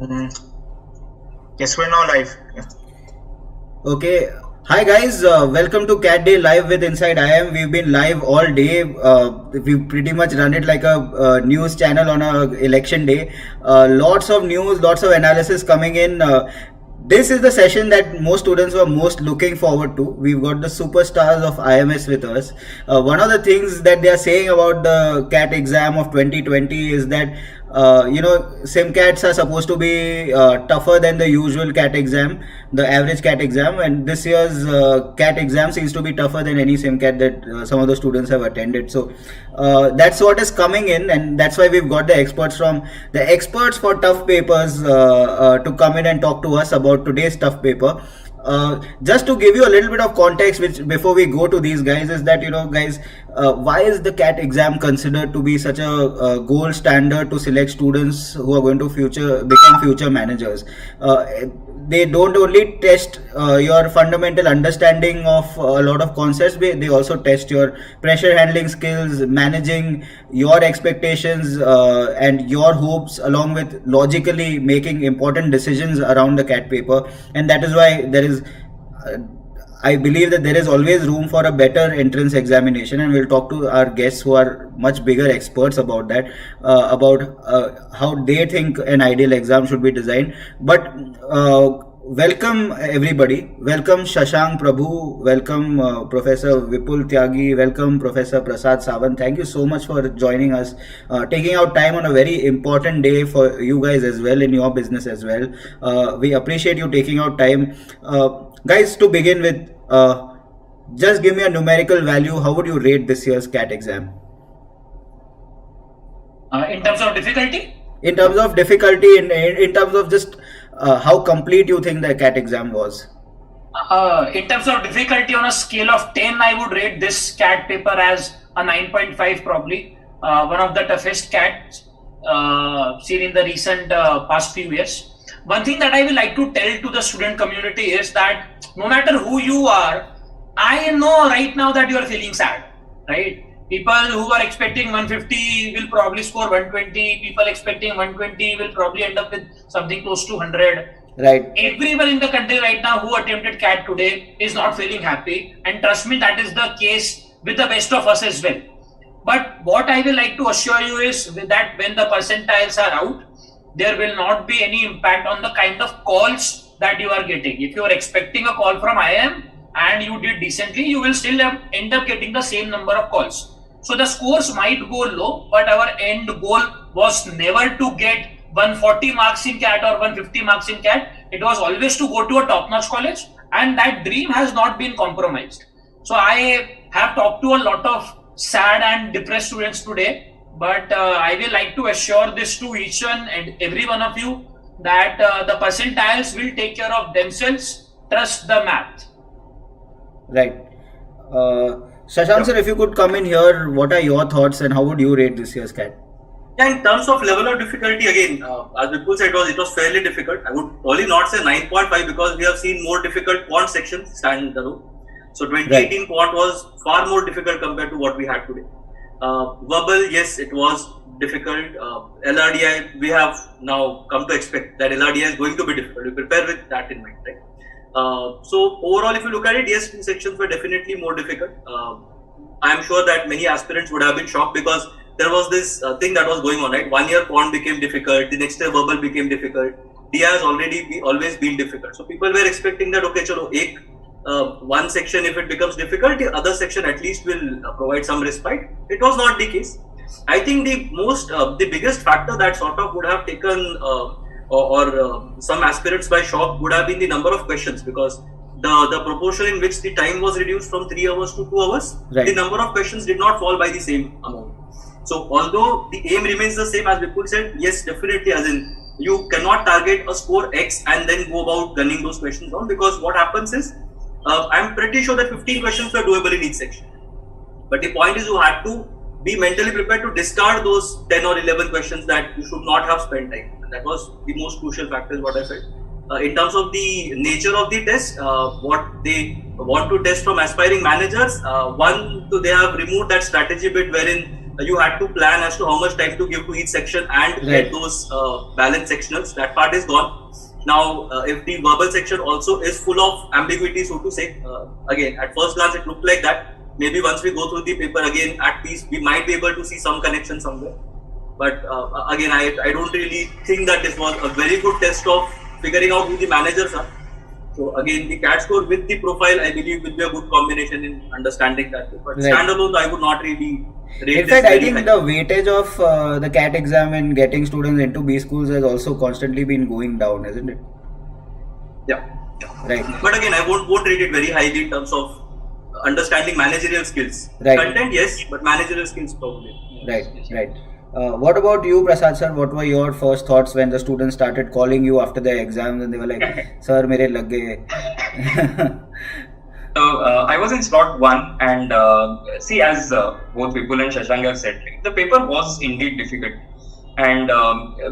Mm, yes, we're now live. Yeah. Okay. Hi guys, welcome to Cat Day Live with Inside IIM. We've been live all day. We've pretty much run it like a news channel on a election day. Lots of news, lots of analysis coming in. This is the session that most students were most looking forward to. We've got the superstars of IMS with us. One of the things that they are saying about the CAT exam of 2020 is that SimCats are supposed to be tougher than the usual CAT exam, the average CAT exam, and this year's CAT exam seems to be tougher than any SimCat that some of the students have attended. So that's what is coming in, and that's why we've got the experts for tough papers to come in and talk to us about today's tough paper. Just to give you a little bit of context, which before we go to these guys, is that guys, why is the CAT exam considered to be such a gold standard to select students who are going to become future managers? They don't only test your fundamental understanding of a lot of concepts, they also test your pressure handling skills, managing your expectations and your hopes, along with logically making important decisions around the CAT paper. And that is why I believe that there is always room for a better entrance examination, and we'll talk to our guests who are much bigger experts about that, about how they think an ideal exam should be designed. But welcome everybody. Welcome Shashank Prabhu. Welcome Professor Vipul Tyagi. Welcome Professor Prasad Sawant. Thank you so much for joining us, taking out time on a very important day for you guys as well, in your business as well. We appreciate you taking out time. Guys, to begin with, just give me a numerical value. How would you rate this year's CAT exam? In terms of difficulty? In terms of difficulty, in terms of just how complete you think the CAT exam was? In terms of difficulty, on a scale of 10, I would rate this CAT paper as a 9.5 probably. One of the toughest CATs seen in the recent past few years. One thing that I will like to tell to the student community is that no matter who you are, I know right now that you are feeling sad, right? People who are expecting 150 will probably score 120. People expecting 120 will probably end up with something close to 100. Right. Everyone in the country right now who attempted CAT today is not feeling happy. And trust me, that is the case with the best of us as well. But what I will like to assure you is that when the percentiles are out, there will not be any impact on the kind of calls that you are getting. If you are expecting a call from IIM and you did decently, you will still end up getting the same number of calls. So the scores might go low, but our end goal was never to get 140 marks in CAT or 150 marks in CAT. It was always to go to a top-notch college, and that dream has not been compromised. So I have talked to a lot of sad and depressed students today, but I will like to assure this to each one and every one of you that the percentiles will take care of themselves. Trust the math. Right. Shashank sir, if you could come in here, what are your thoughts and how would you rate this year's CAT? Yeah, in terms of level of difficulty, again, as Vipul said, it was fairly difficult. I would probably not say 9.5 because we have seen more difficult Quant sections stand alone. So 2018 right. Quant was far more difficult compared to what we had today. Verbal, yes, it was difficult. LRDI, we have now come to expect that LRDI is going to be difficult. We prepare with that in mind, right? So overall, if you look at it, yes, two sections were definitely more difficult. I am sure that many aspirants would have been shocked because there was this thing that was going on, right? 1 year Quant became difficult, the next year verbal became difficult. DI has always been difficult. So people were expecting that, okay, chalo, one section, if it becomes difficult, the other section at least will provide some respite. It was not the case. I think the biggest factor that sort of would have taken some aspirants by shock would have been the number of questions, because the proportion in which the time was reduced from 3 hours to 2 hours, right. The number of questions did not fall by the same amount. So although the aim remains the same, as Vipul said, yes, definitely, as in you cannot target a score X and then go about gunning those questions down, because what happens is, I'm pretty sure that 15 questions were doable in each section. But the point is, you had to be mentally prepared to discard those 10 or 11 questions that you should not have spent time. And that was the most crucial factor, is what I felt. In terms of the nature of the test, what they want to test from aspiring managers, they have removed that strategy bit wherein you had to plan as to how much time to give to each section and get those balanced sectionals. That part is gone. Now, if the verbal section also is full of ambiguity, so to say, again, at first glance it looked like that. Maybe once we go through the paper again, at least we might be able to see some connection somewhere. But again, I don't really think that this was a very good test of figuring out who the managers are. So again, the CAT score with the profile, I believe, will be a good combination in understanding that. But standalone, I would not really rate. In fact, I think the weightage of the CAT exam in getting students into B schools has also constantly been going down, isn't it? Yeah. Right. But again, I won't rate it very highly in terms of understanding managerial skills. Right. Content, yes, but managerial skills probably. Right. What about you, Prasad sir? What were your first thoughts when the students started calling you after their exams and they were like, "Sir, mere lag gaye." So I was in slot 1, and see, as both Vipul and Shashank have said, the paper was indeed difficult. And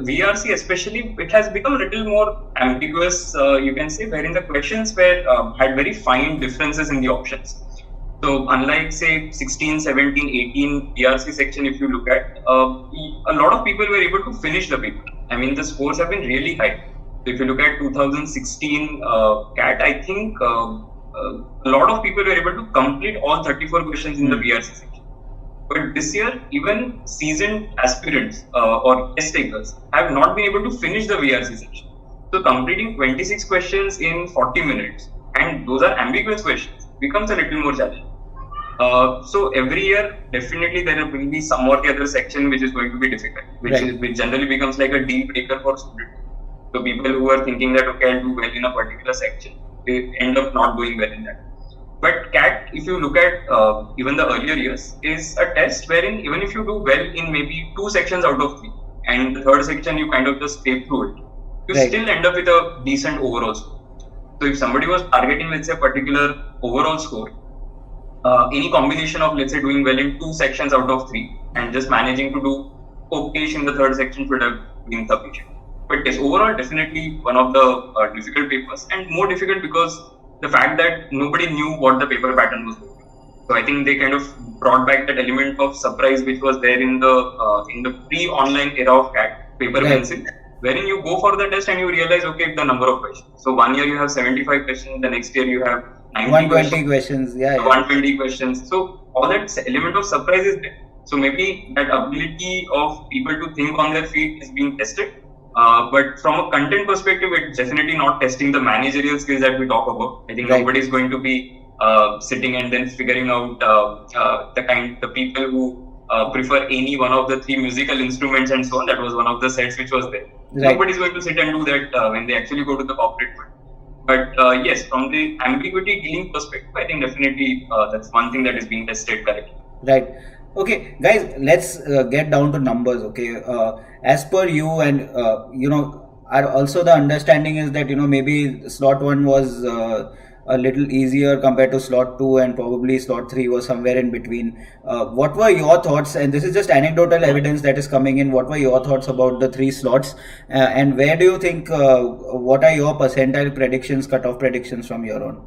VRC especially, it has become a little more ambiguous, you can say, wherein the questions had very fine differences in the options. So unlike say 16, 17, 18 VRC section, if you look at, a lot of people were able to finish the paper. I mean, the scores have been really high. So if you look at 2016 CAT, I think a lot of people were able to complete all 34 questions in the VRC section. But this year, even seasoned aspirants or test takers have not been able to finish the VRC section. So completing 26 questions in 40 minutes, and those are ambiguous questions, becomes a little more challenging. So every year, definitely there will be some or the other section which is going to be difficult, which generally becomes like a deal breaker for students. So people who are thinking that, okay, I'll do well in a particular section, they end up not doing well in that. But CAT, if you look at even the earlier years, is a test wherein even if you do well in maybe 2 sections out of 3, and the third section you kind of just scrape through it, you still end up with a decent overall score. So if somebody was targeting, let's say, a particular overall score, any combination of, let's say, doing well in 2 sections out of 3 and just managing to do okay in the third section should have been sufficient. But yes, overall, definitely one of the difficult papers, and more difficult because the fact that nobody knew what the paper pattern was going to be. So I think they kind of brought back that element of surprise which was there in the pre-online era of CAT, paper pencil, wherein you go for the test and you realize, okay, the number of questions. So one year you have 75 questions, the next year you have 120 questions. 120 questions. So all that element of surprise is there. So maybe that ability of people to think on their feet is being tested. But from a content perspective, it's definitely not testing the managerial skills that we talk about. I think nobody is going to be sitting and then figuring out the people who prefer any one of the 3 musical instruments and so on. That was one of the sets which was there. Nobody is going to sit and do that when they actually go to the corporate world. But yes, from the ambiguity dealing perspective, I think definitely that's one thing that is being tested correctly. Right. Okay, guys, let's get down to numbers. Okay, as per you, and also the understanding is that maybe slot 1 was a little easier compared to slot 2, and probably slot 3 was somewhere in between. What were your thoughts? And this is just anecdotal evidence that is coming in. What were your thoughts about the 3 slots? And where do you think? What are your percentile predictions, cutoff predictions from your own?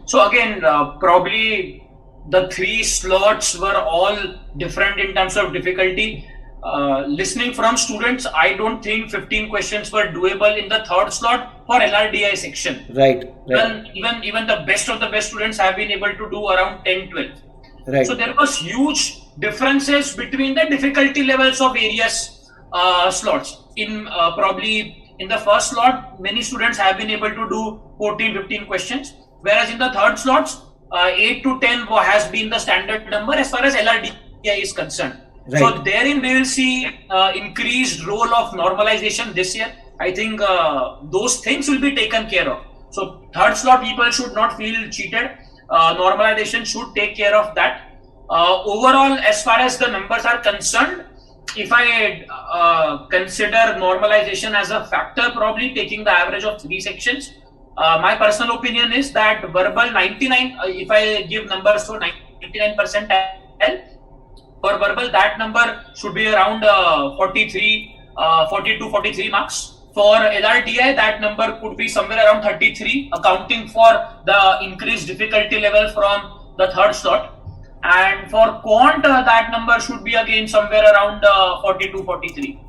So again, probably the 3 slots were all different in terms of difficulty. Listening from students, I don't think 15 questions were doable in the 3rd slot for LRDI section. Right. Even the best of the best students have been able to do around 10, 12. Right. So there was huge differences between the difficulty levels of various slots. Probably in the 1st slot, many students have been able to do 14, 15 questions, whereas in the 3rd slots, 8 to 10 has been the standard number as far as LRDI is concerned. Right. So therein we will see increased role of normalization this year. I think those things will be taken care of. So 3rd slot people should not feel cheated. Normalization should take care of that. Overall, as far as the numbers are concerned, if I consider normalization as a factor, probably taking the average of 3 sections, my personal opinion is that verbal 99, if I give numbers for 99%, for verbal that number should be around 42, 43 marks. For LRDI, that number could be somewhere around 33, accounting for the increased difficulty level from the 3rd slot. and for Quant that number should be again somewhere around 42, 43.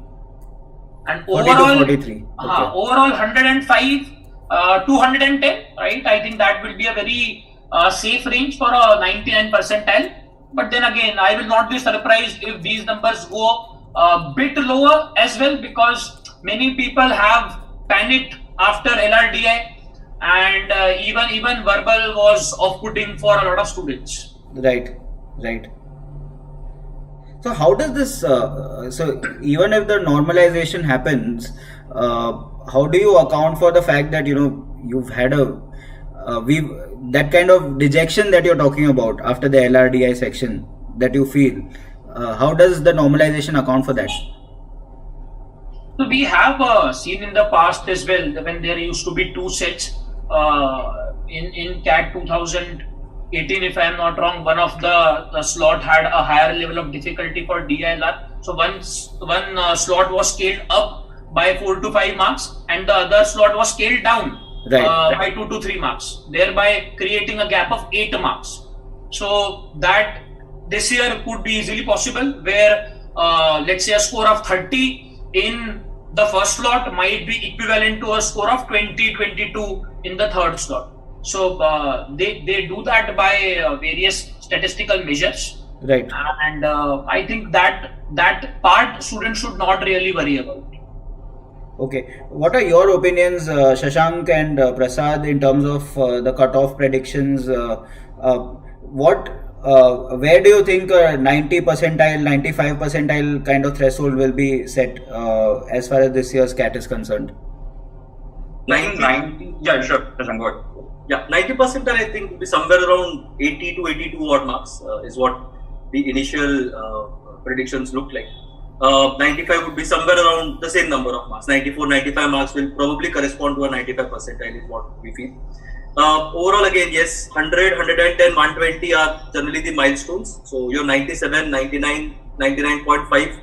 And 42, overall, 43. Okay. Overall 105, 210, right? I think that will be a very safe range for a 99 percentile. But then again, I will not be surprised if these numbers go a bit lower as well, because many people have panicked after LRDI, and even verbal was off-putting for a lot of students. Right. So how does this? So even if the normalization happens, how do you account for the fact that you've had that kind of dejection that you're talking about after the LRDI section that you feel? How does the normalization account for that? So we have seen in the past as well when there used to be two sets in CAT 2018, if I am not wrong. One of the slot had a higher level of difficulty for DILR. So one slot was scaled up by 4 to 5 marks, and the other slot was scaled down by 2 to 3 marks, thereby creating a gap of 8 marks. So that this year could be easily possible, where let's say a score of 30 in the first slot might be equivalent to a score of 20, 22 in the third slot. So they do that by various statistical measures, right? And I think that part students should not really worry about. Okay, what are your opinions, Shashank and Prasad, in terms of the cutoff predictions? Where do you think 90 percentile, 95 percentile kind of threshold will be set as far as this year's CAT is concerned? 90, yeah, sure, Shashank, go ahead. Yeah, 90 percentile I think will be somewhere around 80 to 82 odd marks is what the initial predictions look like. 95 would be somewhere around the same number of marks. 94, 95 marks will probably correspond to a 95 percentile is what we feel. Overall, again, yes, 100, 110, 120 are generally the milestones. So your 97, 99, 99.5,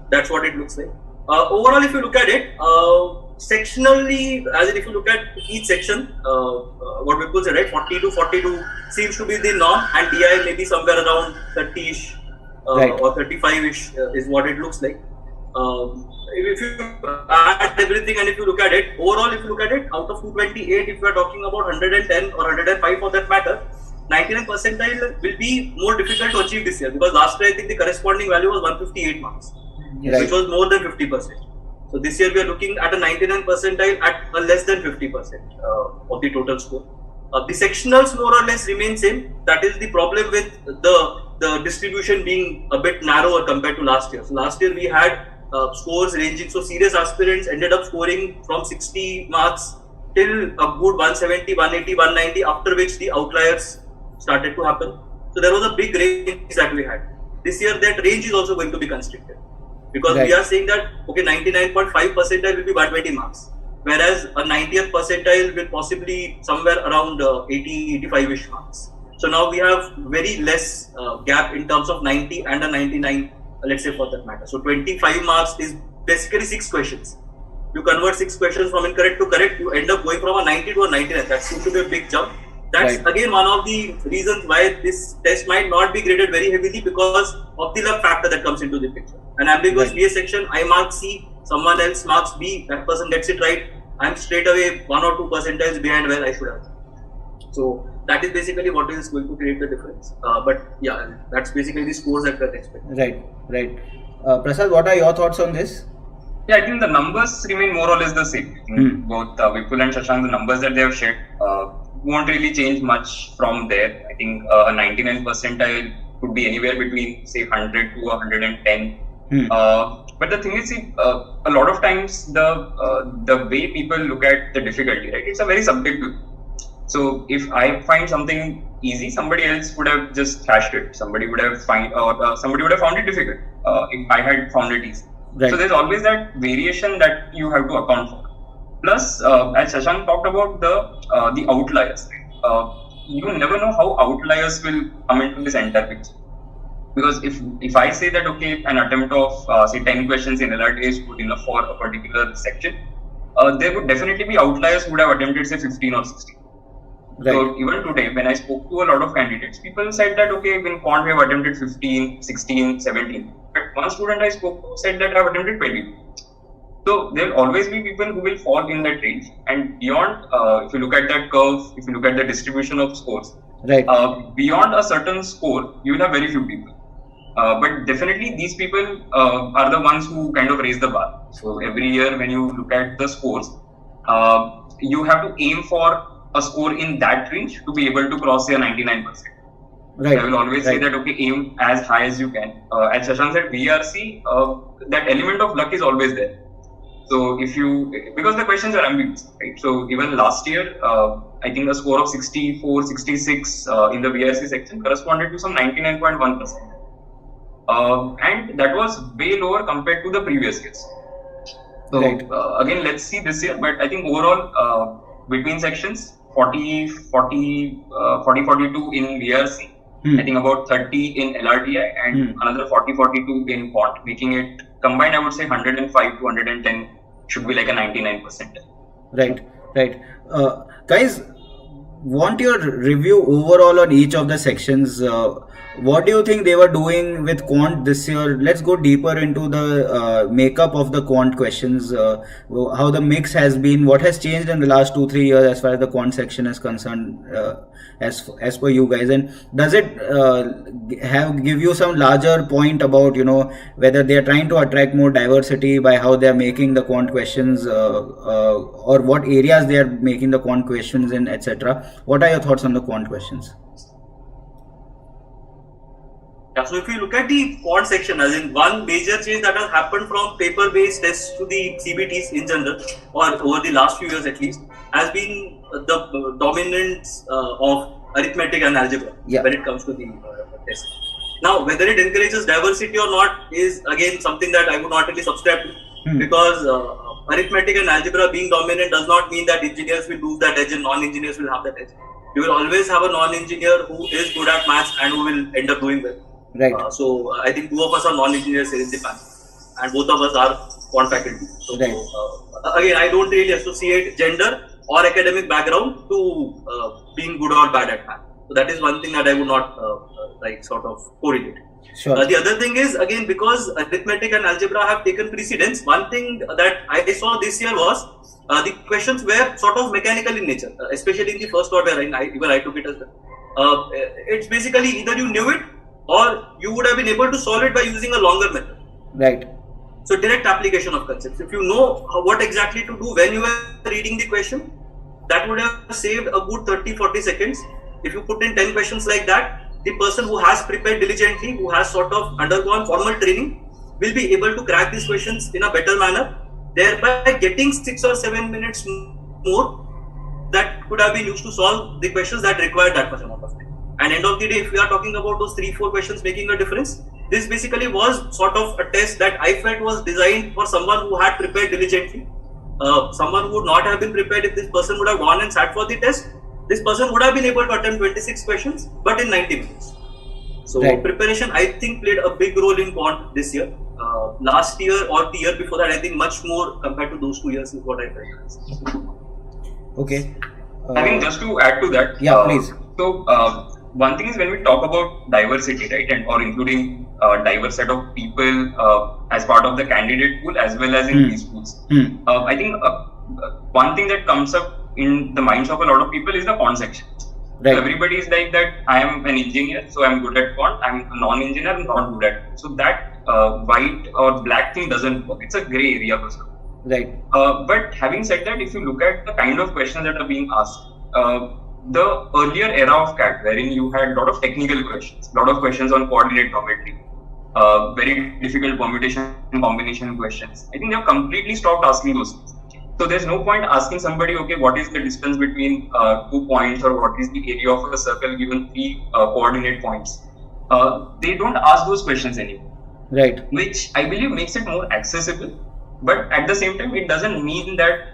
that's what it looks like. Overall, if you look at it, sectionally, as in if you look at each section, what Vipul said, right, 40 to 42 seems to be the norm, and DI maybe somewhere around 30-ish or 35-ish is what it looks like. If you add everything and if you look at it, overall if you look at it, out of 228, if we are talking about 110 or 105 for that matter, 99 percentile will be more difficult to achieve this year, because last year I think the corresponding value was 158 marks, which was more than 50%. So this year we are looking at a 99 percentile at a less than 50% of the total score. The sectionals more or less remain same. That is the problem with the distribution being a bit narrower compared to last year. So last year we had scores ranging, so serious aspirants ended up scoring from 60 marks till a good 170, 180, 190, after which the outliers started to happen. So there was a big range that we had. This year that range is also going to be constricted, because we are saying that, okay, 99.5 percentile will be 120 marks, whereas a 90th percentile will possibly somewhere around 80, 85-ish marks. So now we have very less gap in terms of 90 and a 99, let's say, for that matter. So 25 marks is basically 6 questions. You convert 6 questions from incorrect to correct, you end up going from a 90 to a 99. That seems to be a big jump. That's again one of the reasons why this test might not be graded very heavily, because of the luck factor that comes into the picture. An ambiguous BA section, I mark C, someone else marks B, that person gets it right, I'm straight away 1 or 2 percentiles behind where I should have. So that is basically what is going to create the difference. But yeah, that's basically the scores that we're expecting. Right. Prasad, what are your thoughts on this? Yeah, I think the numbers remain more or less the same. Both Vipul and Shashank, the numbers that they have shared won't really change much from there. I think a 99 percentile could be anywhere between, say, 100 to 110. But the thing is, a lot of times the way people look at the difficulty, right, it's a very subjective. So if I find something easy, somebody else would have just thrashed it. Somebody would have found it difficult if I had found it easy. Right. So there's always that variation that you have to account for. Plus, as Shashank talked about the outliers, you never know how outliers will come into this entire picture. Because if I say that, okay, an attempt of say 10 questions in LRT is good enough for a particular section, there would definitely be outliers who would have attempted say 15 or 16. Right. So even today, when I spoke to a lot of candidates, people said that, okay, in Quant we have attempted 15, 16, 17. But one student I spoke to said that I have attempted 20. So there will always be people who will fall in that range. And beyond, if you look at that curve, if you look at the distribution of scores, Right. Beyond a certain score, you will have very few people. But definitely these people are the ones who kind of raise the bar. So every year when you look at the scores, you have to aim for a score in that range to be able to cross your 99%. Right. I will always say that, okay, aim as high as you can. As Shashank said, VRC, that element of luck is always there. So if you, because the questions are ambiguous, right? So even last year, I think a score of 64, 66 in the VRC section corresponded to some 99.1%. And that was way lower compared to the previous years. So Right. Again, let's see this year, but I think overall, between sections, 40, 42 in VRC, I think about 30 in LRTI and another 42 in Quant, making it combined, I would say 105 to 110 should be like a 99%. Right. Guys, want your review overall on each of the sections. What do you think they were doing with Quant this year? Let's go deeper into the makeup of the Quant questions, how the mix has been, what has changed in the last 2-3 years as far as the Quant section is concerned, as per you guys, and does it give you some larger point about, you know, whether they are trying to attract more diversity by how they are making the Quant questions, or what areas they are making the Quant questions in, etc. What are your thoughts on the Quant questions? Yeah, so if you look at the Quant section, as in one major change that has happened from paper-based tests to the CBTs in general, or over the last few years at least, has been the dominance of arithmetic and algebra when it comes to the test. Now, whether it encourages diversity or not is again something that I would not really subscribe to, because arithmetic and algebra being dominant does not mean that engineers will lose that edge and non-engineers will have that edge. You will always have a non-engineer who is good at maths and who will end up doing well. Right. So I think two of us are non-engineers here in the panel, and both of us are Quant faculty. So again, I don't really associate gender or academic background to being good or bad at math. So that is one thing that I would not sort of correlate. Sure. The other thing is, again, because arithmetic and algebra have taken precedence, one thing that I saw this year was the questions were sort of mechanical in nature, especially in the first order, and even I took it as well. It's basically either you knew it or you would have been able to solve it by using a longer method. Right. So direct application of concepts. If you know what exactly to do when you are reading the question, that would have saved a good 30-40 seconds. If you put in 10 questions like that, the person who has prepared diligently, who has sort of undergone formal training, will be able to crack these questions in a better manner, thereby getting 6 or 7 minutes more that could have been used to solve the questions that require that much amount of time. And end of the day, if we are talking about those 3-4 questions making a difference, this basically was sort of a test that I felt was designed for someone who had prepared diligently. Someone who would not have been prepared if this person would have gone and sat for the test. This person would have been able to attempt 26 questions, but in 90 minutes. So preparation, I think, played a big role in Quant this year. Last year or the year before that, I think much more compared to those 2 years is what I felt. Okay. I think just to add to that. Yeah, please. So one thing is when we talk about diversity, right, and or including a diverse set of people as part of the candidate pool as well as in these pools. I think one thing that comes up in the minds of a lot of people is the Quant section. Right. So everybody is like that. I am an engineer, so I'm good at Quant. I'm a non-engineer, I'm not good at it. So that white or black thing doesn't work. It's a gray area for some. Right. But having said that, if you look at the kind of questions that are being asked, the earlier era of CAT, wherein you had a lot of technical questions, a lot of questions on coordinate geometry, very difficult permutation and combination questions, I think they have completely stopped asking those things. So there's no point asking somebody, okay, what is the distance between 2 points, or what is the area of a circle given 3 coordinate points. They don't ask those questions anymore. Right. Which I believe makes it more accessible. But at the same time, it doesn't mean that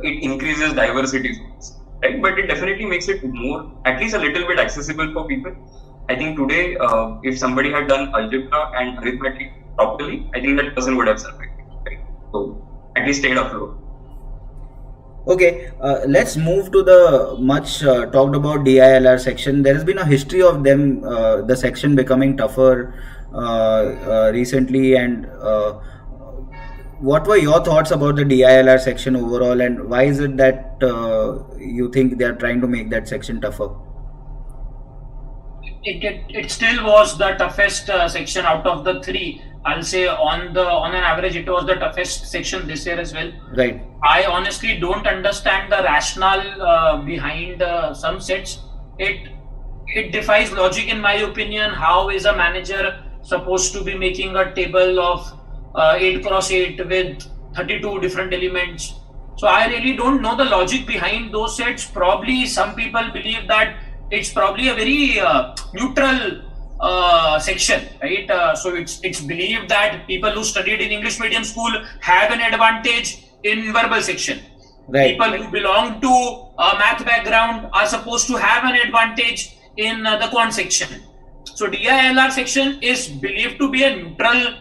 it increases diversity, right? But it definitely makes it more, at least a little bit accessible for people. I think today, if somebody had done algebra and arithmetic properly, I think that person would have survived, right? So at least stayed afloat. Okay, let's move to the much talked about DILR section. There has been a history of them, the section becoming tougher recently. And what were your thoughts about the DILR section overall, and why is it that you think they are trying to make that section tougher? It still was the toughest section out of the three. I'll say on an average, it was the toughest section this year as well. Right. I honestly don't understand the rationale behind some sets. It defies logic in my opinion. How is a manager supposed to be making a table of 8 cross 8 with 32 different elements? So I really don't know the logic behind those sets. Probably some people believe that it's probably a very neutral section, right? So it's believed that people who studied in English medium school have an advantage in verbal section. Right. People who belong to a math background are supposed to have an advantage in the quant section. So DILR section is believed to be a neutral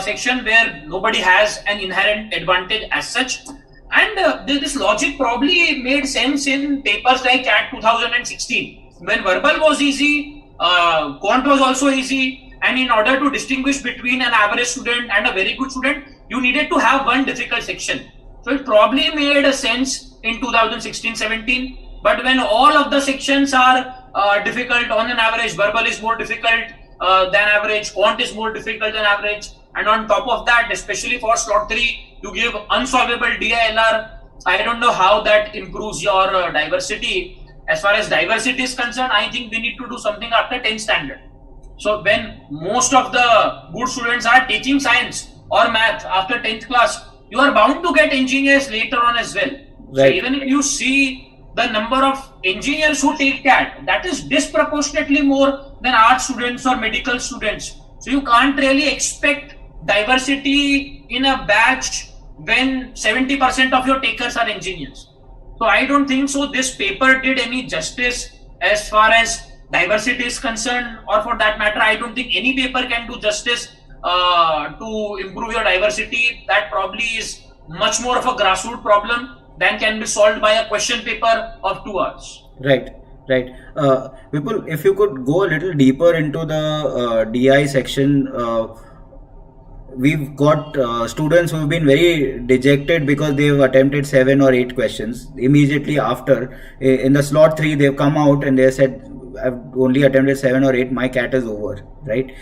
section where nobody has an inherent advantage as such. And this logic probably made sense in papers like CAT 2016. When verbal was easy, quant was also easy, and in order to distinguish between an average student and a very good student, you needed to have one difficult section. So it probably made a sense in 2016-17. But when all of the sections are difficult on an average, verbal is more difficult than average, quant is more difficult than average, and on top of that, especially for slot 3, you give unsolvable DILR. I don't know how that improves your diversity. As far as diversity is concerned, I think we need to do something after 10th standard. So when most of the good students are taking science or math after 10th class, you are bound to get engineers later on as well. Right. So even if you see the number of engineers who take CAT, that is disproportionately more than art students or medical students. So you can't really expect diversity in a batch when 70% of your takers are engineers. So I don't think so this paper did any justice as far as diversity is concerned, or for that matter, I don't think any paper can do justice to improve your diversity. That probably is much more of a grassroots problem than can be solved by a question paper of 2 hours. Right. Vipul, if you could go a little deeper into the DI section, we've got students who've been very dejected because they've attempted 7 or 8 questions. Immediately after, in the slot 3, they've come out and they said, I've only attempted 7 or 8, my CAT is over, right?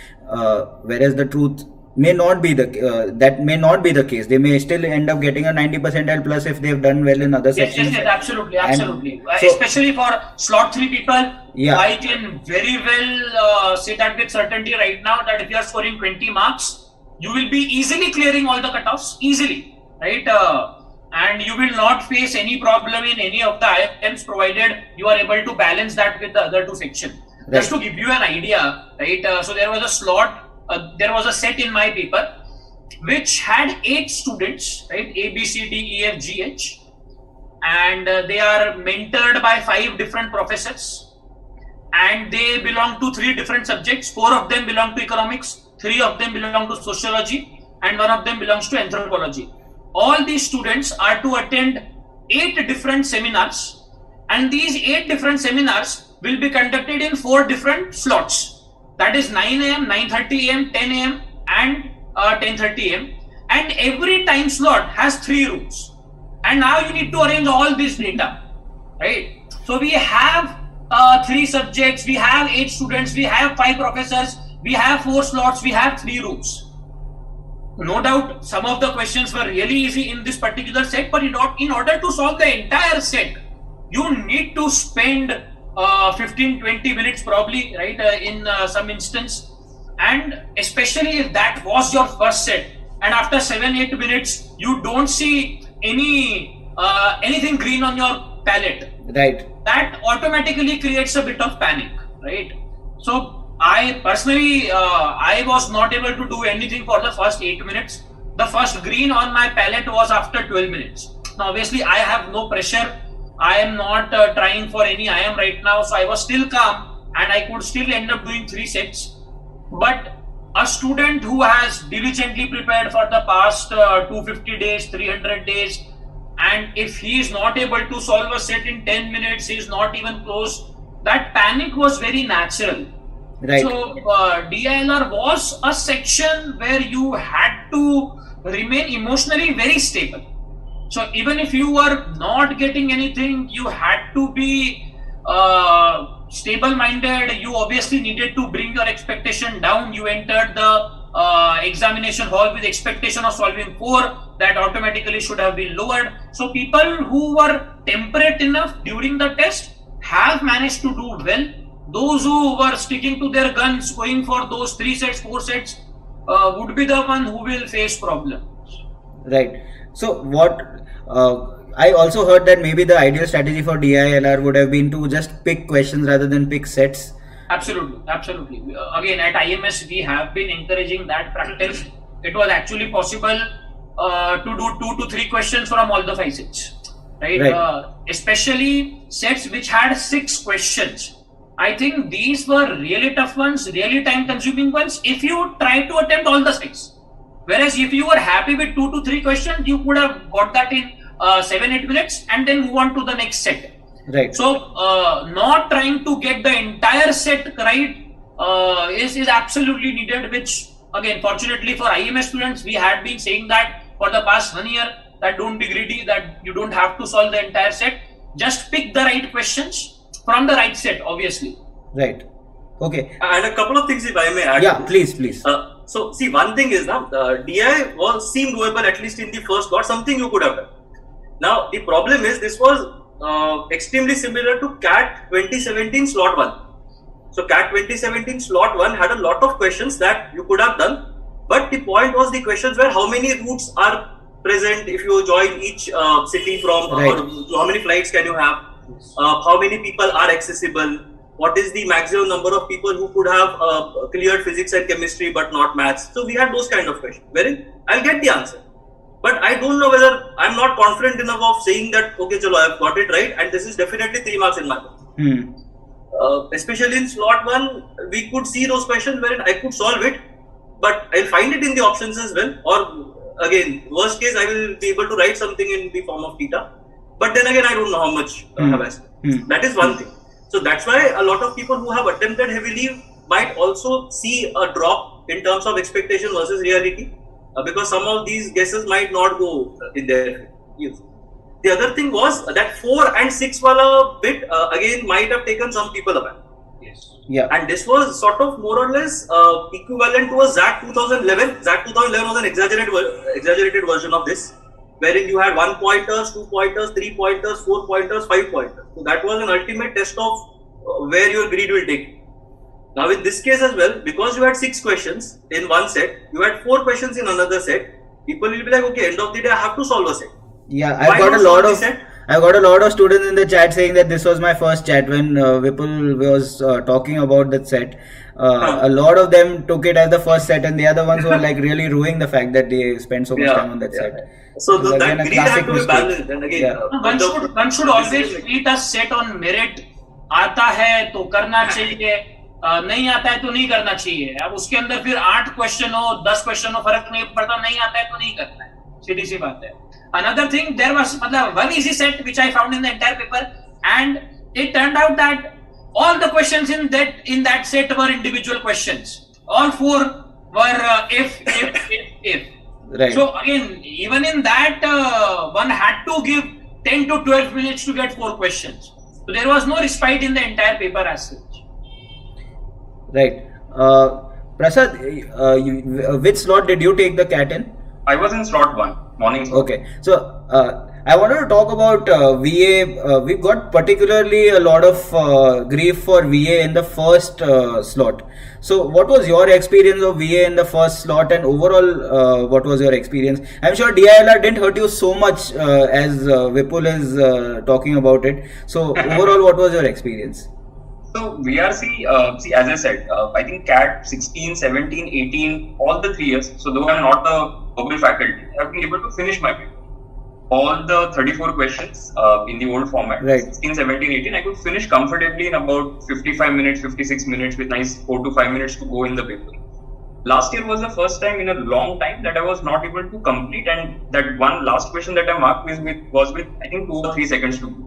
Whereas the truth may not be that may not be the case. They may still end up getting a 90 percentile plus if they've done well in other sections. Yes, absolutely. So, especially for slot 3 people, yeah. I can very well say that with certainty right now that if you are scoring 20 marks, you will be easily clearing all the cutoffs, easily, right? And you will not face any problem in any of the IIMs provided you are able to balance that with the other 2 sections. Right. Just to give you an idea, right? So there was a slot, there was a set in my paper which had 8 students, right? A, B, C, D, E, F, G, H. And they are mentored by 5 different professors. And they belong to 3 different subjects. 4 of them belong to economics. 3 of them belong to sociology, and 1 of them belongs to anthropology. All these students are to attend 8 different seminars, and these 8 different seminars will be conducted in 4 different slots. That is 9 AM, 9:30 AM, 10 AM, and 10:30 AM. And every time slot has 3 rooms. And now you need to arrange all this data, right? So we have 3 subjects, we have 8 students, we have 5 professors, we have 4 slots, we have 3 rooms. No doubt some of the questions were really easy in this particular set, but in order to solve the entire set, you need to spend 15-20 minutes probably, right, in some instance. And especially if that was your first set, and after 7-8 minutes, you don't see anything green on your palette. Right. That automatically creates a bit of panic, right? So I personally, I was not able to do anything for the first 8 minutes. The first green on my palette was after 12 minutes. Now, obviously, I have no pressure. I am not trying for any IIM right now. So I was still calm and I could still end up doing 3 sets. But a student who has diligently prepared for the past 250 days, 300 days, and if he is not able to solve a set in 10 minutes, he is not even close. That panic was very natural. Right. So DILR was a section where you had to remain emotionally very stable. So even if you were not getting anything, you had to be stable-minded. You obviously needed to bring your expectation down. You entered the examination hall with expectation of solving 4. That automatically should have been lowered. So people who were temperate enough during the test have managed to do well. Those who were sticking to their guns, going for those 3 sets, 4 sets, would be the one who will face problems. Right. So what I also heard that maybe the ideal strategy for DILR would have been to just pick questions rather than pick sets. Absolutely. Again, at IIMs, we have been encouraging that practice. It was actually possible to do 2 to 3 questions from all the 5 sets. Right? Especially sets which had 6 questions. I think these were really tough ones, really time-consuming ones, if you try to attempt all the 6. Whereas if you were happy with 2 to 3 questions, you could have got that in 7-8 minutes and then move on to the next set. Right. So, not trying to get the entire set right is absolutely needed, which again, fortunately for IIM students, we had been saying that for the past 1 year, that don't be greedy, that you don't have to solve the entire set. Just pick the right questions from the right set, obviously. Right. Okay. And a couple of things, if I may add. Yeah, please. So, see, one thing is now, DI seemed doable, at least in the first lot, something you could have done. Now, the problem is, this was extremely similar to CAT 2017 slot 1. So, CAT 2017 slot 1 had a lot of questions that you could have done, but the point was the questions were how many routes are present if you join each city from, right. or how many flights can you have, how many people are accessible, what is the maximum number of people who could have cleared physics and chemistry but not maths. So we had those kind of questions wherein I'll get the answer, but I don't know whether I'm not confident enough of saying that okay chalo, I've got it right and this is definitely 3 marks in my book. Especially in slot 1 we could see those questions wherein I could solve it, but I'll find it in the options as well, or again worst case I will be able to write something in the form of theta, but then again I don't know how much I have asked. That is one thing. So that's why a lot of people who have attempted heavily might also see a drop in terms of expectation versus reality, because some of these guesses might not go in their use. The other thing was that 4 and 6 wala bit again might have taken some people aback. Yes. Yeah. And this was sort of more or less equivalent to a ZAT 2011. ZAT 2011 was an exaggerated version of this, wherein you had 1 pointers, 2 pointers, 3 pointers, 4 pointers, 5 pointers. So that was an ultimate test of where your grid will take. Now in this case as well, because you had 6 questions in one set, you had 4 questions in another set, people will be like, okay, end of the day I have to solve a set. Yeah, I've got a lot of students in the chat saying that this was my first chat when Vipul was talking about that set. A lot of them took it as the first set, and the other ones were like really ruining the fact that they spent so much time on that set. So that grid had to be balanced. And again, one should always treat a set on merit. आता है तो करना चाहिए, नहीं आता है तो नहीं करना चाहिए. अब उसके अंदर फिर 8 क्वेश्चन हो, 10 क्वेश्चन हो, फर्क नहीं पड़ता. नहीं आता है तो नहीं करना है, सीधी सी बात है. Another thing, there was one easy set which I found in the entire paper, and it turned out that all the questions in that set were individual questions. All 4 were if. Right. So again, even in that, one had to give 10 to 12 minutes to get 4 questions. So there was no respite in the entire paper as such. Right. Prasad, which slot did you take the CAT in? I was in slot 1, morning slot. Okay. So I wanted to talk about VA. We got particularly a lot of grief for VA in the first slot. So what was your experience of VA in the first slot, and overall what was your experience? I'm sure DILR didn't hurt you so much as Vipul is talking about it. So overall what was your experience? So VRC, see, as I said, I think CAT 16, 17, 18, all the 3 years. So though I'm not a verbal faculty, I've been able to finish my paper. All the 34 questions in the old format, right. 16, 17, 18, I could finish comfortably in about 55 minutes, 56 minutes with nice 4 to 5 minutes to go in the paper. last year was the first time in a long time that I was not able to complete, and that one last question that I marked was with I think 2 or 3 seconds to go.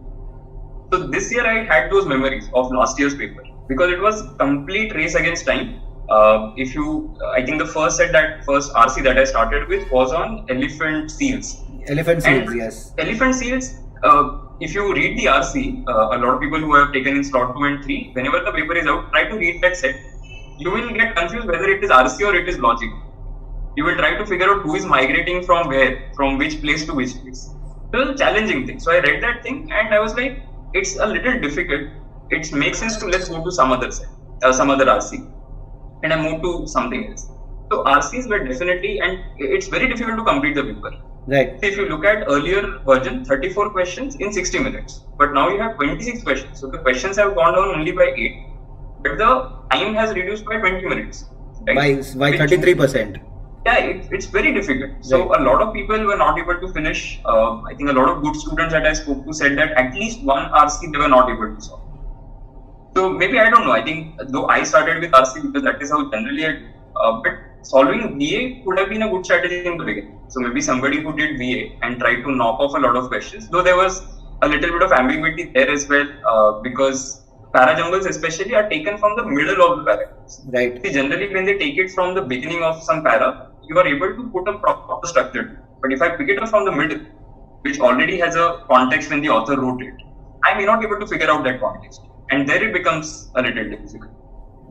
So this year I had those memories of last year's paper because it was complete race against time. I think the first RC that I started with was on elephant seals. Elephant seals, yes. Elephant seals, if you read the RC, a lot of people who have taken in slot 2 and 3, whenever the paper is out, try to read that set. You will get confused whether it is RC or it is logic. You will try to figure out who is migrating from where, from which place to which place. It was a challenging thing. So I read that thing and I was like, it's a little difficult. It makes sense to let's go to some other set, some other RC. And I moved to something else. So RCs were definitely, and it's very difficult to complete the paper. Right. If you look at earlier version, 34 questions in 60 minutes. But now you have 26 questions. So the questions have gone down only by 8. But the time has reduced by 20 minutes. Right? By 33%. Yeah, it's very difficult. So right. A lot of people were not able to finish. I think a lot of good students that I spoke to said that at least one RC they were not able to solve. So maybe I don't know. I think though I started with RC because that is how generally I do. But solving VA could have been a good strategy in the beginning. So maybe somebody who did VA and tried to knock off a lot of questions, though there was a little bit of ambiguity there as well, because parajumbles especially are taken from the middle of the paragraphs. Right. See, generally when they take it from the beginning of some para, you are able to put a proper structure. But if I pick it up from the middle, which already has a context when the author wrote it, I may not be able to figure out that context. And there it becomes a little difficult.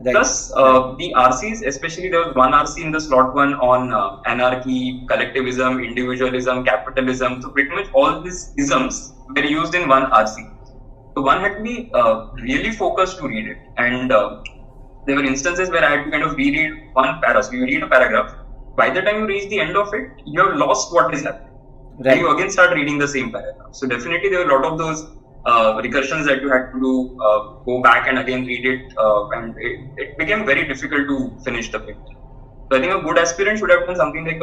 Right. Plus, the RCs, especially there was one RC in the slot 1 on anarchy, collectivism, individualism, capitalism. So pretty much all these isms were used in one RC. So one had to be really focused to read it. And there were instances where I had to kind of reread one para. So you read a paragraph. By the time you reach the end of it, you have lost what is happening. Right. And you again start reading the same paragraph. So definitely there were a lot of those recursions that you had to do, go back and again read it, and it became very difficult to finish the paper. So I think a good aspirant should have done something like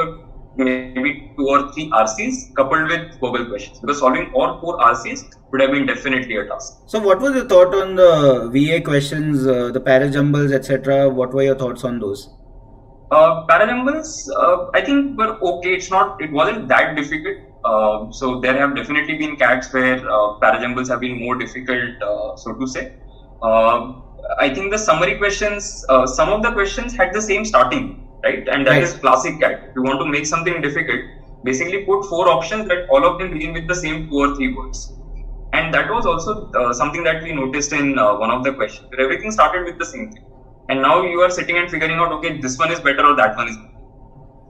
maybe 2 or 3 RCs coupled with verbal questions, because solving all 4 RCs would have been definitely a task. So what was your thought on the VA questions, the parajumbles, etc.? What were your thoughts on those? Parajumbles, I think were okay. It wasn't that difficult. So there have definitely been CATs where parajumbles have been more difficult, so to say. I think the summary questions, some of the questions had the same starting, right? And that is classic CAT. If you want to make something difficult, basically put 4 options that all of them begin with the same 2 or 3 words. And that was also something that we noticed in one of the questions, where everything started with the same thing. And now you are sitting and figuring out, okay, this one is better or that one is better.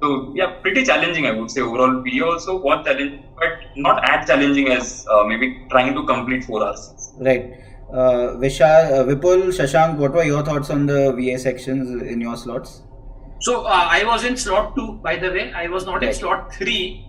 So yeah, pretty challenging, I would say. Overall, VA also was challenging, but not as challenging as maybe trying to complete 4 RCs. Right. Vipul, Shashank, what were your thoughts on the VA sections in your slots? So I was in slot 2, by the way. I was not in slot 3.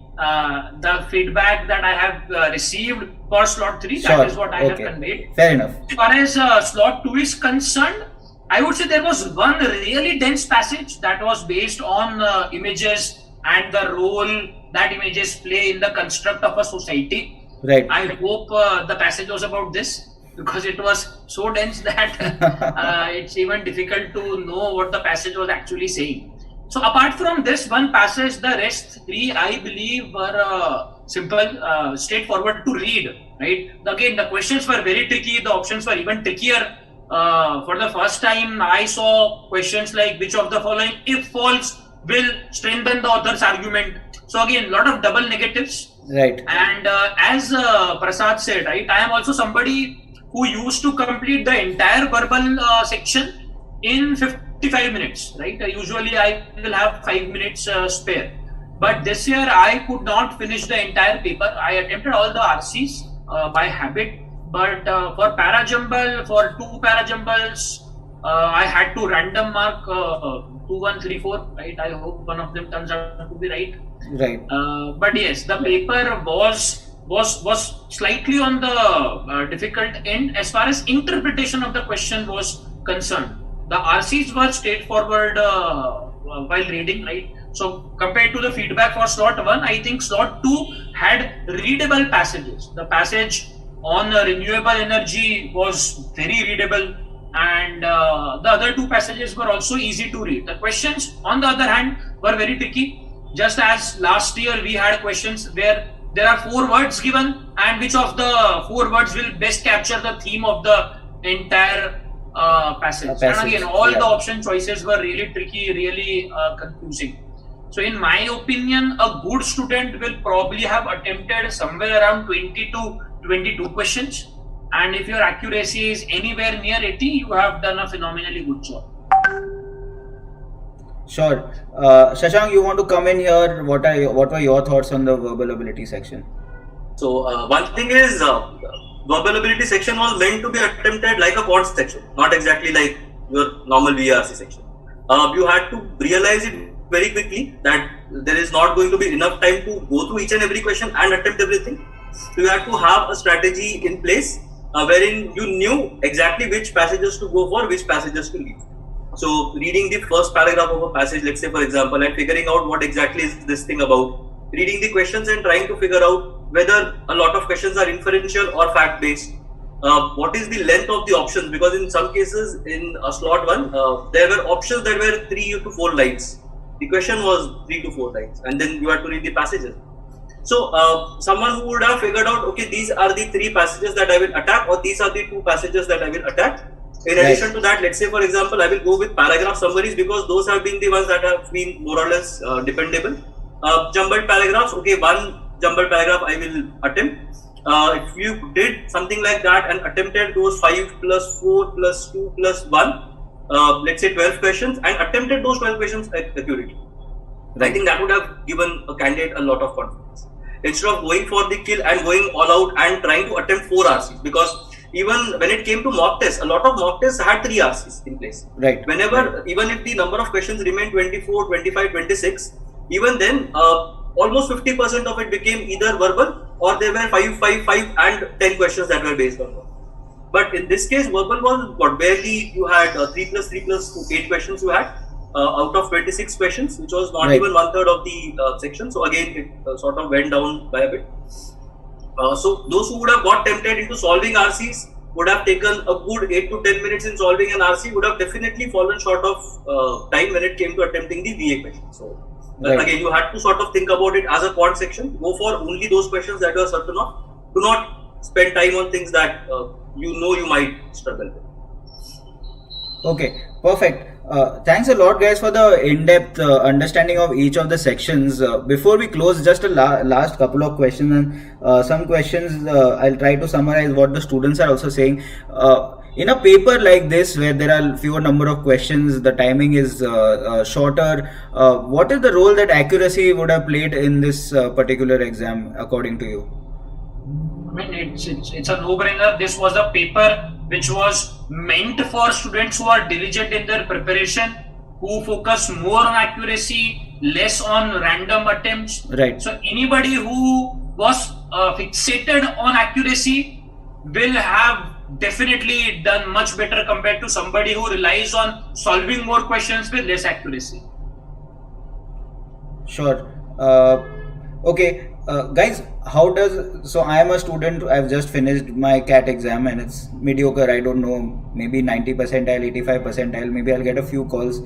The feedback that I have received for slot 3, that is what I have conveyed. Fair enough. As far as slot 2 is concerned, I would say there was one really dense passage that was based on images and the role that images play in the construct of a society. Right. I hope the passage was about this, because it was so dense that it's even difficult to know what the passage was actually saying. So apart from this one passage, the rest 3 I believe were simple, straightforward to read. Right. Again, the questions were very tricky. The options were even trickier. For the first time, I saw questions like which of the following, if false, will strengthen the author's argument. So again, a lot of double negatives. Right. And as Prasad said, right, I am also somebody who used to complete the entire verbal section in 55 minutes. Right. Usually I will have 5 minutes spare. But this year I could not finish the entire paper. I attempted all the RCs by habit. But for parajumble, for 2 parajumbles, I had to random mark 2, 1, 3, 4. Right? I hope one of them turns out to be right. Right. But yes, the paper was slightly on the difficult end as far as interpretation of the question was concerned. The RCs were straightforward while reading, right? So compared to the feedback for slot 1, I think slot 2 had readable passages. The passage on renewable energy was very readable. and the other two passages were also easy to read. The questions, on the other hand, were very tricky. Just as last year we had questions where there are 4 words given, and which of the 4 words will best capture the theme of the entire passage. And again, all the option choices were really tricky, really confusing. So in my opinion, a good student will probably have attempted somewhere around 20 to 22 questions. And if your accuracy is anywhere near 80, you have done a phenomenally good job. Sure. Shashank, you want to come in here? What were your thoughts on the verbal ability section? So one thing is, verbal ability section was meant to be attempted like a quant section, not exactly like your normal VRC section. You had to realize it very quickly that there is not going to be enough time to go through each and every question and attempt everything. So you had to have a strategy in place wherein you knew exactly which passages to go for, which passages to leave. So reading the first paragraph of a passage, let's say for example, and figuring out what exactly is this thing about, reading the questions and trying to figure out whether a lot of questions are inferential or fact based. What is the length of the options? Because in some cases in slot 1, there were options that were 3 to 4 lines. The question was 3 to 4 lines, and then you had to read the passages. So someone who would have figured out, okay, these are the 3 passages that I will attack, or these are the 2 passages that I will attack. In addition to that, let's say for example, I will go with paragraph summaries because those have been the ones that have been more or less dependable. Jumbled paragraphs, okay, 1 jumbled paragraph I will attempt. If you did something like that and attempted those 5 plus 4 plus 2 plus 1, let's say 12 questions, and attempted those 12 questions accurately, I think that would have given a candidate a lot of confidence. Instead of going for the kill and going all out and trying to attempt 4 RCs, because even when it came to mock tests, a lot of mock tests had 3 RCs in place. Right. Whenever, even if the number of questions remained 24, 25, 26, even then, almost 50% of it became either verbal or there were 5, 5, 5 and 10 questions that were based on verbal. But in this case, verbal was what, barely you had 3 plus 8 questions you had out of 26 questions, which was not even 1/3 of the section. So again, it sort of went down by a bit. So those who would have got tempted into solving RCs would have taken a good 8 to 10 minutes in solving an RC, would have definitely fallen short of time when it came to attempting the VA question. So again, you had to sort of think about it as a quant section. Go for only those questions that you are certain of. Do not spend time on things that you might struggle with. Okay, perfect. Thanks a lot, guys, for the in-depth understanding of each of the sections. Before we close, just a last couple of questions, and some questions I'll try to summarize what the students are also saying. In a paper like this, where there are fewer number of questions, the timing is shorter, what is the role that accuracy would have played in this particular exam, according to you? I mean, it's a no-brainer. This was a paper which was meant for students who are diligent in their preparation, who focus more on accuracy, less on random attempts. Right. So anybody who was fixated on accuracy will have definitely done much better compared to somebody who relies on solving more questions with less accuracy. Sure. Okay. Guys, so I am a student. I've just finished my CAT exam and it's mediocre. I don't know, maybe 90 percentile, 85 percentile, maybe I'll get a few calls.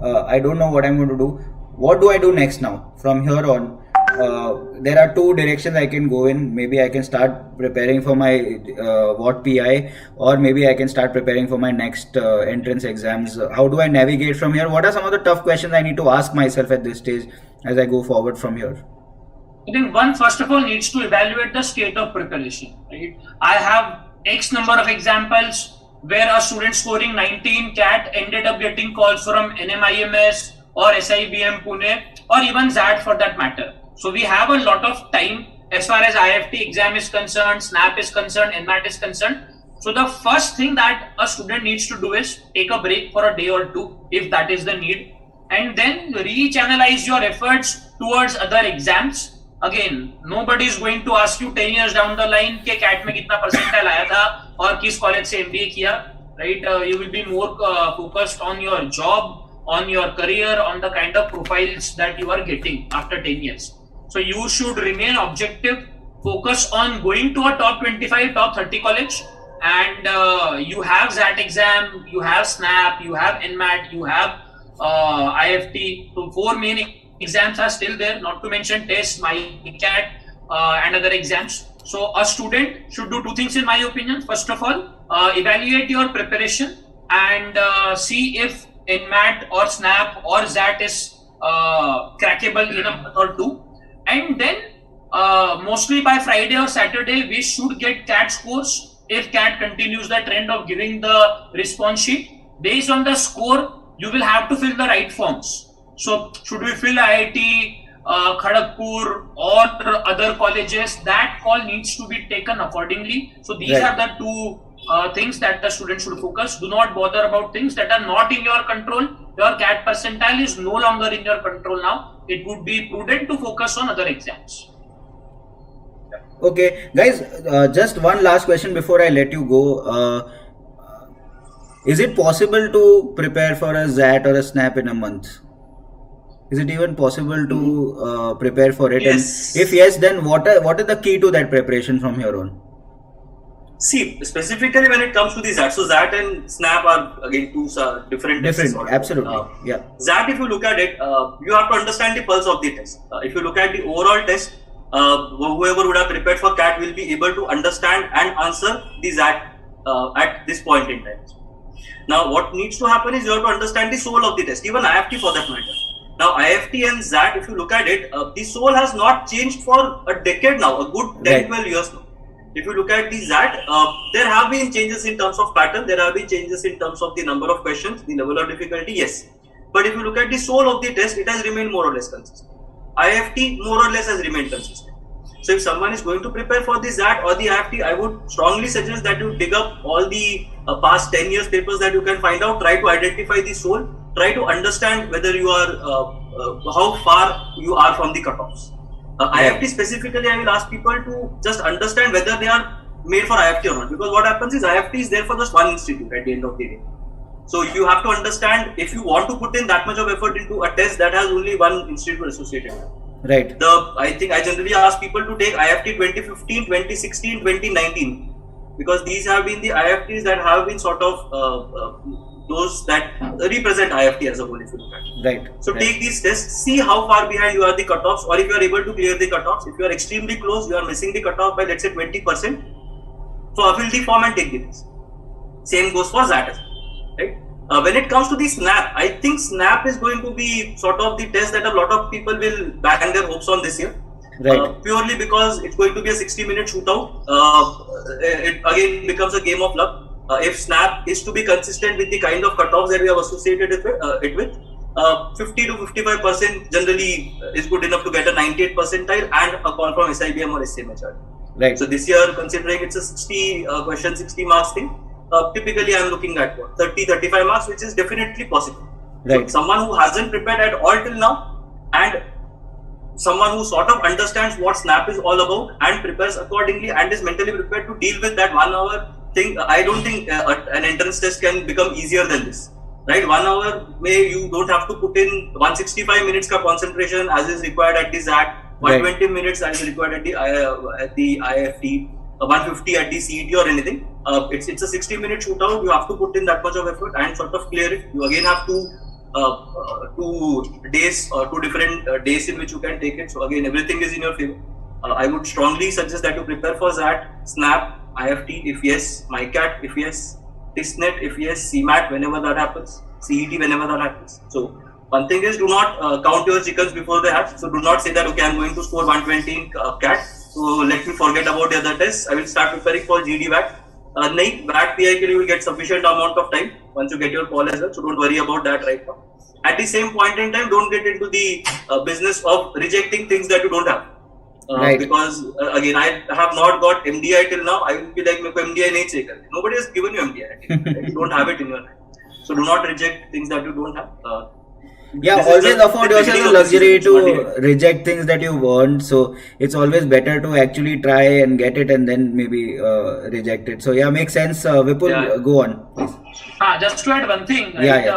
I don't know what I'm going to do. What do I do next now? From here on, there are 2 directions I can go in. Maybe I can start preparing for my WAT PI, or maybe I can start preparing for my next entrance exams. How do I navigate from here? What are some of the tough questions I need to ask myself at this stage as I go forward from here? I think one, first of all, needs to evaluate the state of preparation. Right? I have X number of examples where a student scoring 19 CAT ended up getting calls from NMIMS or SIBM Pune or even ZAD for that matter. So we have a lot of time as far as IFT exam is concerned, SNAP is concerned, NMAT is concerned. So the first thing that a student needs to do is take a break for a day or 2 if that is the need, and then re-channelize your efforts towards other exams. Again, nobody is going to ask you 10 years down the line कि CAT में कितना percentile आया था और किस college से MBA किया, right? You will be more focused on your job, on your career, on the kind of profiles that you are getting after 10 years. So you should remain objective, focus on going to a top 25, top 30 college, and you have ZAT exam, you have SNAP, you have NMAT, you have IFT. So 4 main exams are still there, not to mention tests, MyCat, and other exams. So a student should do 2 things in my opinion. First of all, evaluate your preparation and see if NMAT or SNAP or ZAT is crackable in a month or 2. And then mostly by Friday or Saturday, we should get CAT scores. If CAT continues the trend of giving the response sheet, based on the score, you will have to fill the right forms. So should we fill IIT, Kharagpur or other colleges? That call needs to be taken accordingly. So these are the 2 things that the student should focus. Do not bother about things that are not in your control. Your CAT percentile is no longer in your control now. It would be prudent to focus on other exams. Okay, guys, just one last question before I let you go. Is it possible to prepare for a ZAT or a SNAP in a month? Is it even possible to prepare for it? Yes. And if yes, then what is the key to that preparation from here on? See, specifically when it comes to the ZAT, so ZAT and SNAP are again 2 different tests. Absolutely. Yeah. ZAT, if you look at it, you have to understand the pulse of the test. If you look at the overall test, whoever would have prepared for CAT will be able to understand and answer the ZAT at this point in time. Now, what needs to happen is you have to understand the soul of the test, even IFT for that matter. Now, IFT and ZAT, if you look at it, the soul has not changed for a decade now, a good 10-12 years now. If you look at the ZAT, there have been changes in terms of pattern, there have been changes in terms of the number of questions, the level of difficulty, yes. But if you look at the soul of the test, it has remained more or less consistent. IFT more or less has remained consistent. So if someone is going to prepare for the ZAT or the IFT, I would strongly suggest that you dig up all the past 10 years papers that you can find out, try to identify the soul, try to understand whether you are, how far you are from the cutoffs. IFT specifically, I will ask people to just understand whether they are made for IFT or not, because what happens is IFT is there for just one institute at the end of the day. So you have to understand, if you want to put in that much of effort into a test that has only one institute associated with it. Right. I think I generally ask people to take IFT 2015, 2016, 2019, because these have been the IFTs that have been sort of those that represent IFT as a whole, if you look at it. Right. So take these tests, see how far behind you are the cutoffs, or if you are able to clear the cutoffs. If you are extremely close, you are missing the cutoff by let's say 20%. So fill the form and take the test. Same goes for ZAT as well, right? When it comes to the SNAP, I think SNAP is going to be sort of the test that a lot of people will bang their hopes on this year. Right. Purely because it's going to be a 60-minute shootout. It again becomes a game of luck. If SNAP is to be consistent with the kind of cutoffs that we have associated it with, 50 to 55% generally is good enough to get a 98 percentile and a call from SIBM or SCMHR. Right. So this year, considering it's a 60 question, 60 marks thing, typically I'm looking at 30-35 marks, which is definitely possible. Right. So someone who hasn't prepared at all till now, and someone who sort of understands what SNAP is all about and prepares accordingly and is mentally prepared to deal with that 1 hour thing, I don't think an entrance test can become easier than this. Right, 1 hour may you don't have to put in 165 minutes ka concentration as is required at the ZAT, 120 minutes as is required at the IFT, 150 at the CET or anything. It's a 60-minute shootout. You have to put in that much of effort and sort of clear it. You again have 2 days or 2 different days in which you can take it. So again, everything is in your favor. I would strongly suggest that you prepare for ZAT, SNAP, IFT if yes, MyCat if yes, TISNET if yes, CMAT whenever that happens, CET whenever that happens. So one thing is, do not count your chickens before they hatch. So do not say that okay, I'm going to score 120 in CAT, so let me forget about the other tests. I will start preparing for GD VAT. Nahin, VAT PI you will get sufficient amount of time once you get your call as well. So don't worry about that right now. At the same point in time, don't get into the business of rejecting things that you don't have. Right. Because again, I have not got MDI till now. I will be like, MDI nahi chahiye. Nobody has given you MDI. You don't have it in your hand. So do not reject things that you don't have. Always afford yourself the luxury to reject things that you want. So it's always better to actually try and get it and then maybe reject it. So makes sense. Vipul, go on, please. Just to add one thing, right?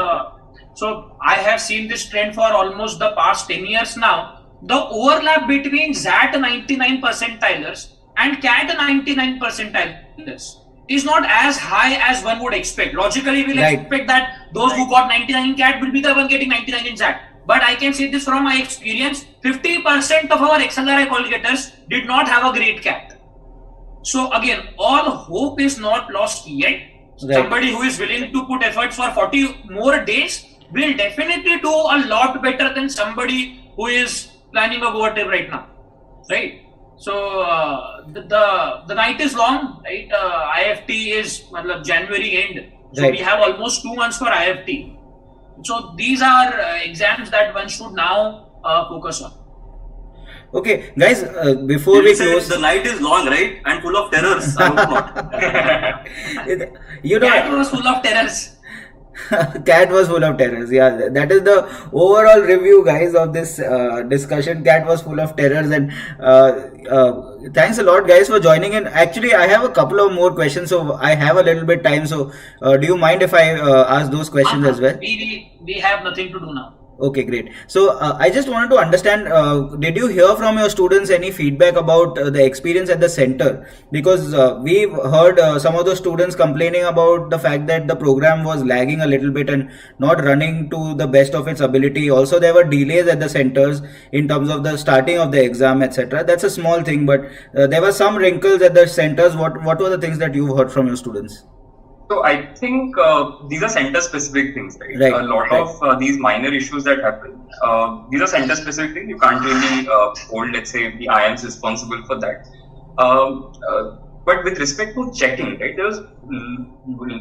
So I have seen this trend for almost the past 10 years now. The overlap between ZAT 99 percentilers and CAT 99 percentilers is not as high as one would expect. Logically, we'll Right. expect that those who got 99 in CAT will be the one getting 99 in SAT. But I can say this from my experience, 50% of our XLRI qualifiers did not have a great CAT. So again, all hope is not lost yet. Right. Somebody who is willing to put effort for 40 more days will definitely do a lot better than somebody who is planning a go trip right now, right? So the night is long, right? IFT is January end, so Right. we have almost 2 months for IFT. So these are exams that one should now focus on. Okay, guys, before You we said close, the night is long, right? And full of terrors. I hope not. you know, That was full of terrors. Cat was full of terrors. Yeah, that is the overall review, guys, of this discussion. Cat was full of terrors, and thanks a lot, guys, for joining in. Actually, I have a couple of more questions, so I have a little bit time. So, do you mind if I ask those questions as well? We have nothing to do now. Okay, great. So I just wanted to understand, did you hear from your students any feedback about the experience at the center? Because we've heard some of the students complaining about the fact that the program was lagging a little bit and not running to the best of its ability. Also, there were delays at the centers in terms of the starting of the exam, etc. That's a small thing, but there were some wrinkles at the centers. What were the things that you heard from your students? So I think these are center-specific things, right? Right, A lot of these minor issues that happen, these are center-specific things. You can't really hold, let's say, the IIMs responsible for that. But with respect to checking, right, there was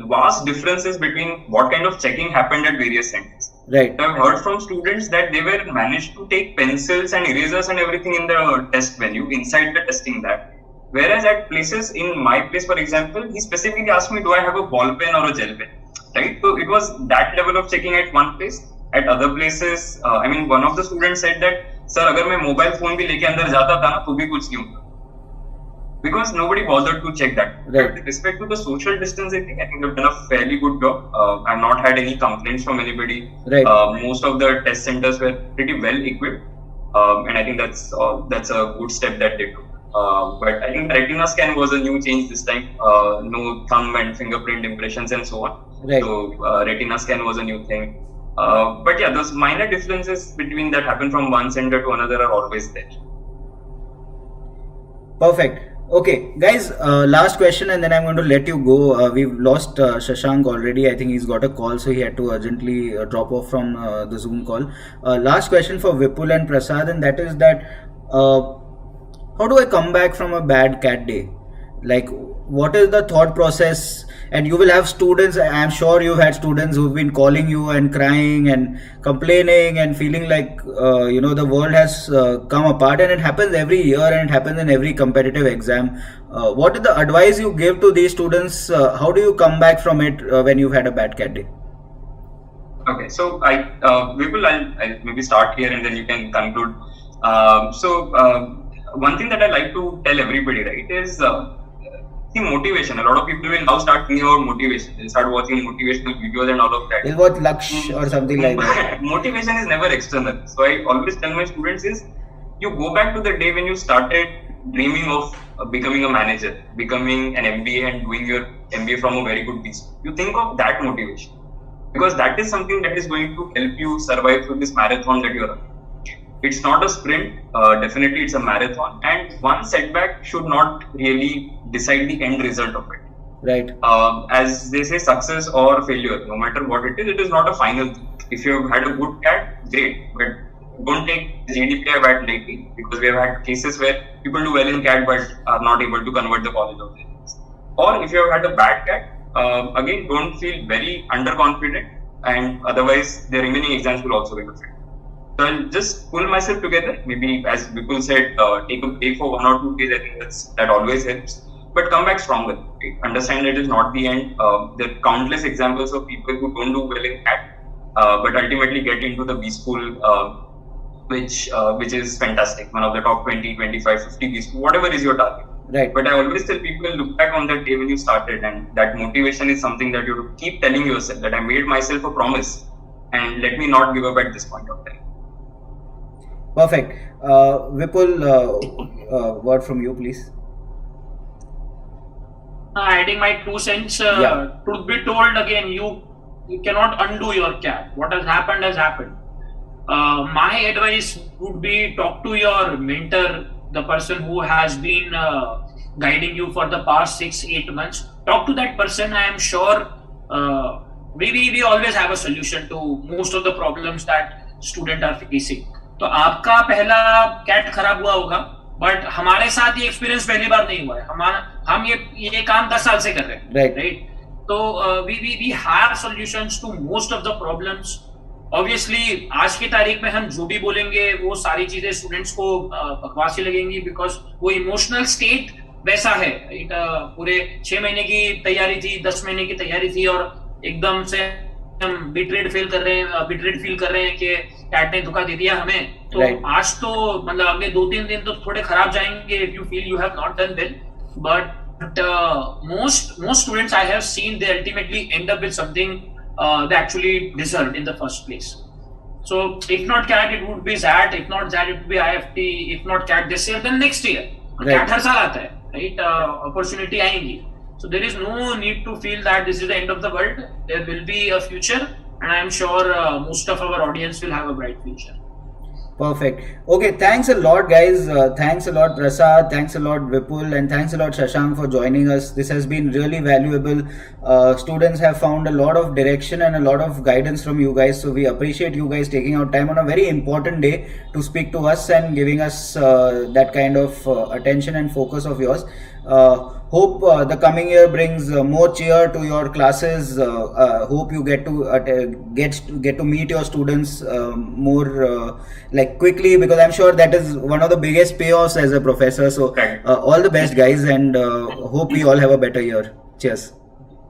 vast differences between what kind of checking happened at various centers. Right. I've heard from students that they were managed to take pencils and erasers and everything in the test venue inside the testing lab. Whereas at places, in my place, for example, he specifically asked me, do I have a ball pen or a gel pen? Right? So it was that level of checking at one place. At other places, one of the students said that, sir, अगर मैं mobile phone भी लेके अंदर जाता था ना, तो भी कुछ नहीं होता. Because nobody bothered to check that. Right. But with respect to the social distancing, I think they've done a fairly good job. I've not had any complaints from anybody. Right. Most of the test centers were pretty well equipped, and I think that's a good step that they took. But I think the retina scan was a new change this time. No thumb and fingerprint impressions and so on. Right. So retina scan was a new thing. But yeah, those minor differences between that happen from one center to another are always there. Perfect. Okay, guys, last question and then I'm going to let you go. We've lost Shashank already. I think he's got a call, so he had to urgently drop off from the Zoom call. Last question for Vipul and Prasad, and that is that how do I come back from a bad CAT day? Like, what is the thought process? And you will have students, I'm sure you've had students who've been calling you and crying and complaining and feeling like, the world has come apart, and it happens every year and it happens in every competitive exam. What is the advice you give to these students? How do you come back from it when you've had a bad CAT day? Okay, so Vipul, I'll maybe start here and then you can conclude. One thing that I like to tell everybody, right, is the motivation. A lot of people will now start thinking about motivation. They'll start watching motivational videos and all of that. They'll watch Laksh or something like that. Motivation is never external. So I always tell my students is, you go back to the day when you started dreaming of becoming a manager, becoming an MBA and doing your MBA from a very good piece. You think of that motivation, because that is something that is going to help you survive through this marathon that you're on. It's not a sprint, definitely it's a marathon, and one setback should not really decide the end result of it. Right. As they say, success or failure, no matter what it is not a final thing. If you've had a good CAT, great, but don't take GDPI bad lightly, because we have had cases where people do well in CAT but are not able to convert the college of their dreams. Or if you have had a bad CAT, again, don't feel very underconfident, and otherwise the remaining exams will also be affected. So I'll just pull myself together. Maybe, as Vipul said, take a break for 1 or 2 days. I think that always helps. But come back stronger. Right? Understand it is not the end. There are countless examples of people who don't do well in CAT, but ultimately get into the B school, which is fantastic. One of the top 20, 25, 50 B school, whatever is your target. Right. But I always tell people, look back on that day when you started, and that motivation is something that you keep telling yourself, that I made myself a promise, and let me not give up at this point of time. Perfect. Vipul, word from you, please. Adding my 2 cents. Truth be told, again, you cannot undo your CAT. What has happened has happened. My advice would be talk to your mentor, the person who has been guiding you for the past 6-8 months. Talk to that person. I am sure we always have a solution to most of the problems that students are facing. तो आपका पहला cat खराब हुआ होगा, but हमारे साथ ये experience पहली बार नहीं हुआ है. हम ये काम 10 साल से कर रहे हैं, राइट? तो we have solutions to most of the problems. Obviously आज की तारीख में हम जो भी बोलेंगे वो सारी चीजें स्टूडेंट्स को बकवास ही लगेंगी, बिकॉज वो इमोशनल स्टेट वैसा है. पूरे 6 महीने की तैयारी थी, 10 महीने की तैयारी थी, और एकदम से हम बिटरेड फील कर रहे हैं कि कैट ने धोखा दे दिया हमें. तो आज तो मतलब अगले 2-3 दिन तो थोड़े खराब जाएंगे if you feel you have not done well, but most students I have seen, they ultimately end up with something they actually deserved in the first place. So if not CAT, it would be ZAT. If not ZAT, it would be IFT. If not CAT this year, then next year. CAT हर साल आता है, right? Opportunity आएंगी. So there is no need to feel that this is the end of the world. There will be a future, and I am sure most of our audience will have a bright future. Perfect. Okay, thanks a lot, guys. Thanks a lot, Prasad. Thanks a lot, Vipul, and thanks a lot, Shashank, for joining us. This has been really valuable. Students have found a lot of direction and a lot of guidance from you guys. So we appreciate you guys taking out time on a very important day to speak to us and giving us that kind of attention and focus of yours. Hope the coming year brings more cheer to your classes. Hope you get to meet your students more like quickly, because I'm sure that is one of the biggest payoffs as a professor. So all the best, guys, and hope we all have a better year. Cheers.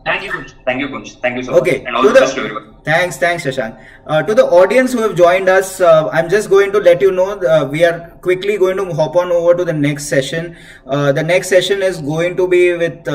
Thank you, Kunj. Thank you so much. And all the best to everyone. Thanks, Shashank. To the audience who have joined us, I'm just going to let you know we are quickly going to hop on over to the next session. The next session is going to be with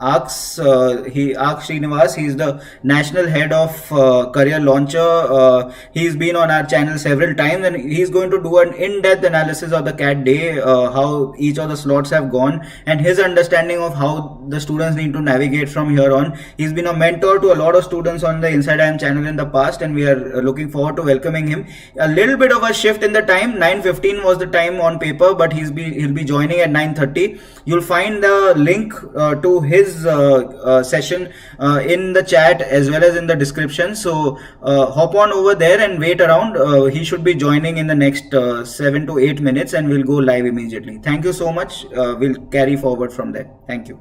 Aks Srinivas. He's the national head of career launcher. He's been on our channel several times, and he's going to do an in-depth analysis of the CAT day, how each of the slots have gone, and his understanding of how the students need to navigate from here on. He's been a mentor to a lot of students on the Inside IIM channel in the past, and we are looking forward to welcoming him. A little bit of a shift in the time. 9:15 was the time on paper, but he'll be joining at 9:30. You'll find the link to his session in the chat as well as in the description. So hop on over there and wait around. He should be joining in the next 7 to 8 minutes, and we'll go live immediately. Thank you so much. We'll carry forward from there. Thank you.